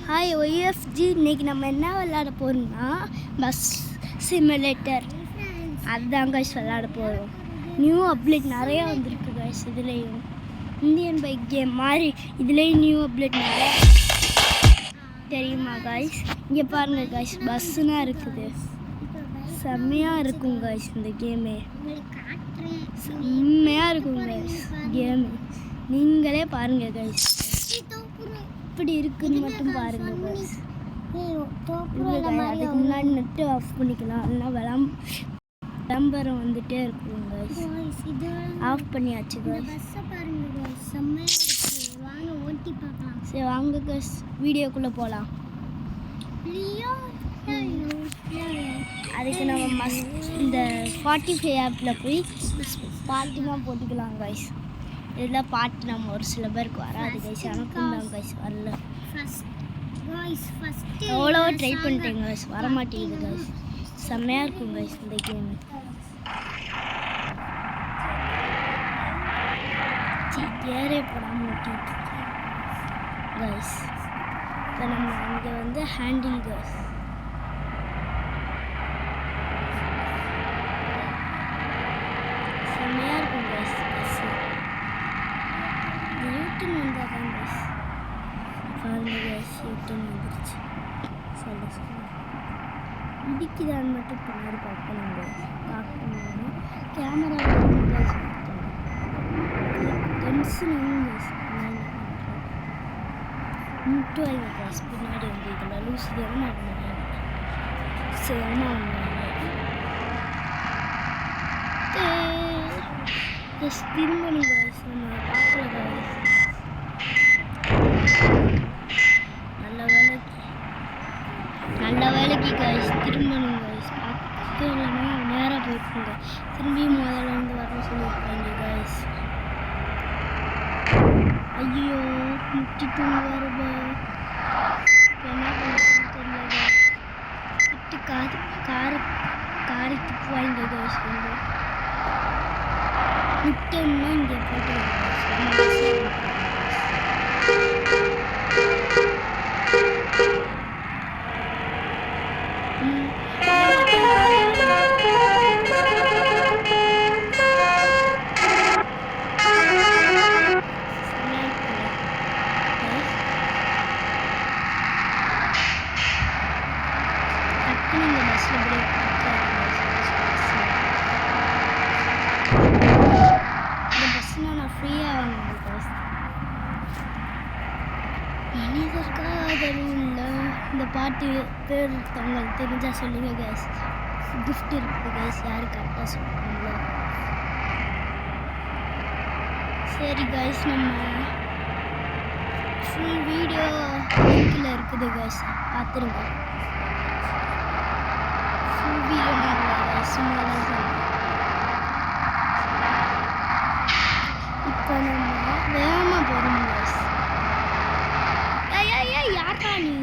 Hi YFG. இன்றைக்கி நம்ம என்ன விளையாட போகிறோம்னா பஸ் சிமுலேட்டர். அதுதான் கைஸ் விளையாட போகிறோம். நியூ அப்டேட் நிறையா வந்திருக்கு கைஸ். இதுலேயும் இந்தியன் பைக் கேம் மாதிரி இதுலேயும் நியூ அப்டேட் நிறையா தெரியுமா கைஸ்? இங்கே பாருங்கள் கைஸ், பஸ்ஸுனா இருக்குது. செம்மையாக இருக்கும் கைஸ். இந்த கேமு செம்மையாக இருக்கும் கைஸ். கேமு நீங்களே பாருங்கள் கைஸ், எப்படி இருக்குன்னு மட்டும் பாருங்க கைஸ். அதுக்கு முன்னாடி நெட்டு ஆஃப் பண்ணிக்கலாம், இல்லைனா விளம்பரம் வந்துட்டே இருக்கும் கைஸ். ஆஃப் பண்ணியாச்சு கைஸ். சரி வாங்க கைஸ், வீடியோக்குள்ளே போகலாம். அதுக்கு நம்ம இந்த ஸ்பாட்டிஃபை ஆப்பில் போய் பாட்டுலாம் போட்டுக்கலாம் கைஸ். இதில் பாட்டு நம்ம ஒரு சில பேருக்கு வராது கைஸ். எனக்கும் தான் கைஸ் வரல. எவ்வளோ ட்ரை பண்ணிட்டேங்க கைஸ், வரமாட்டேங்குது கைஸ். செம்மையாக இருக்கும் கைஸ் இந்த கேமு. ஏறே போடாமல் ஓட்டிட்டு கைஸ். இப்போ நம்ம இங்கே வந்து ஹேண்டில் கைஸ். செம்மையாக இருக்கும் கைஸ். பஸ்ஸு யூட்டன் வந்தால் தான் கைஸ். பாருங்க கைஸ், யூட்டன் வந்துருச்சு. சொல்ல இடிக்குதான்னு மட்டும் பின்னாடி பார்க்கணும் கைஸ். பார்க்கணும் கேமரா கைஸ். Tension guys. முட்டு வாங்க கைஸ். பின்னாடி வந்து இதில் லூஸ் தானே சேமா கைஸ். திரும்பணும் கைஸ். நம்ம பார்க்கல கைஸ். நல்ல வேலைக்கு கைஸ் திரும்பணும் கைஸ். பார்த்து இல்லைன்னா நேராக போயிருக்குங்க. திரும்பியும் முதல்ல வந்து வர சொல்லியிருக்காங்க கைஸ். ஐயோ முட்டிட்டு வருவா. என்ன பண்ணுறதுன்னு தெரியல. விட்டு காரை துப்புவாங்க கைஸ். வந்து விட்டோம்னா இங்கே போட்டு இந்த பாட்டு பேர் உங்களுக்கு தெரிஞ்சால் சொல்லுங்கள் கைஸ். கிஃப்ட் இருக்குது கைஸ், யார் கரெக்டாக சொல்லுங்களோ. சரி கைஸ், நம்ம ஃபுல் வீடியோ லிங்கில் இருக்குது கைஸ், பார்த்துருங்க. ஃபுல் வீடியோ கைஸ் சும்மா தான் சொல்லுங்கள். இப்போ நம்ம வேகமாக போகிறோம் கைஸ். யாரா நீ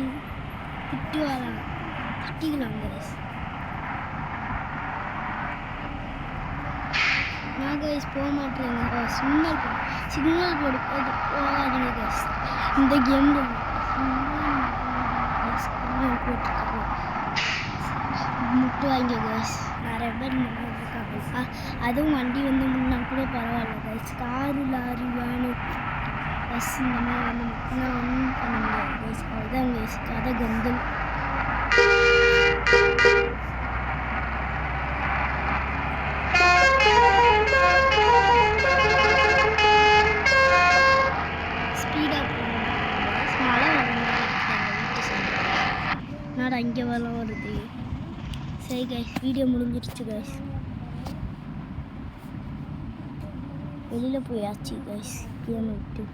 திட்டு வரலாம், திட்டிக்கலாம் கைஸ். நான் கைஸ் போக மாட்டேங்க. சிக்னல் போடு போகாதீங்க கைஸ். இந்த கேமில் சிக்னல் போட்டுருக்காங்க. முட்டு வாங்க கைஸ். நிறைய பேர் இந்த மாதிரி இருக்காங்க. அதுவும் வண்டி வந்து முன்னா கூட பரவாயில்ல guys. Car, lorry, van, bus இந்த மாதிரி வந்து முக்கினா ஒன்றும் பண்ண முடியாது கைஸ். அதுதான் கைஸ் கதை கந்தல். ஸ்பீடாக போகணும். மழை வர மாதிரி இருக்குது எங்கள் வீட்டு சைடு. நான் அங்கே வரலாம் வருது. சரி கைஸ், வீடியோ முடிஞ்சிருச்சு கைஸ். வெளியில் போயாச்சு கைஸ் கேம் விட்டு.